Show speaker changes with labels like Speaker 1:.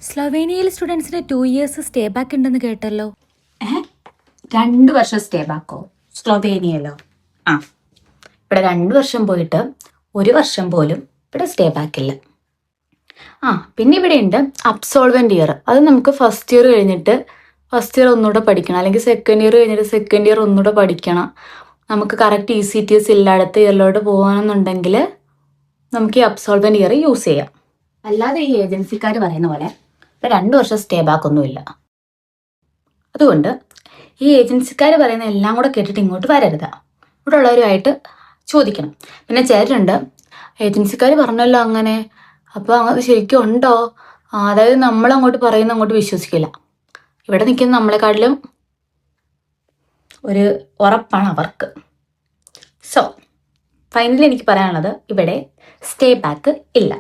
Speaker 1: സ്ലൊവേനിയയിൽ സ്റ്റുഡൻസിന് 2 years stay back ഉണ്ടെന്ന് കേട്ടല്ലോ.
Speaker 2: 2 വർഷം സ്റ്റേ ബാക്കോ സ്ലൊവേനിയയിലോ? ആ, ഇവിടെ 2 വർഷം പോയിട്ട് 1 വർഷം പോലും ഇവിടെ സ്റ്റേ ബാക്ക് ഇല്ല. പിന്നെ ഇവിടെ ഉണ്ട് അബ്സോൾവെന്റ് ഇയർ. അത് നമുക്ക് ഫസ്റ്റ് ഇയർ കഴിഞ്ഞിട്ട് ഫസ്റ്റ് ഇയർ ഒന്നുകൂടെ പഠിക്കണം, അല്ലെങ്കിൽ സെക്കൻഡ് ഇയർ കഴിഞ്ഞിട്ട് സെക്കൻഡ് ഇയർ ഒന്നുകൂടെ പഠിക്കണം. നമുക്ക് കറക്റ്റ് ECTS ഇല്ലാത്ത ഇയറിലോട്ട് പോകണമെന്നുണ്ടെങ്കിൽ നമുക്ക് ഈ അബ്സോൾവെന്റ് ഇയർ യൂസ് ചെയ്യാം. അല്ലാതെ ഈ ഏജൻസിക്കാർ പറയുന്ന പോലെ ഇപ്പം 2 വർഷം സ്റ്റേ ബാക്ക് ഒന്നുമില്ല. അതുകൊണ്ട് ഈ ഏജൻസിക്കാർ പറയുന്ന എല്ലാം കൂടെ കേട്ടിട്ട് ഇങ്ങോട്ട് വരരുത്, ഇവിടെ ഉള്ളവരുമായിട്ട് ചോദിക്കണം. പിന്നെ ചേട്ടനുണ്ട്, ഏജൻസിക്കാർ പറഞ്ഞല്ലോ അങ്ങനെ, അപ്പോൾ അത് ശരിക്കും ഉണ്ടോ? അതായത് നമ്മളങ്ങോട്ട് പറയുന്ന അങ്ങോട്ട് വിശ്വസിക്കില്ല. ഇവിടെ നിൽക്കുന്ന നമ്മളെക്കാട്ടിലും ഒരു ഉറപ്പാണ് അവർക്ക്. സോ ഫൈനലി എനിക്ക് പറയാനുള്ളത്, ഇവിടെ സ്റ്റേ ബാക്ക് ഇല്ല.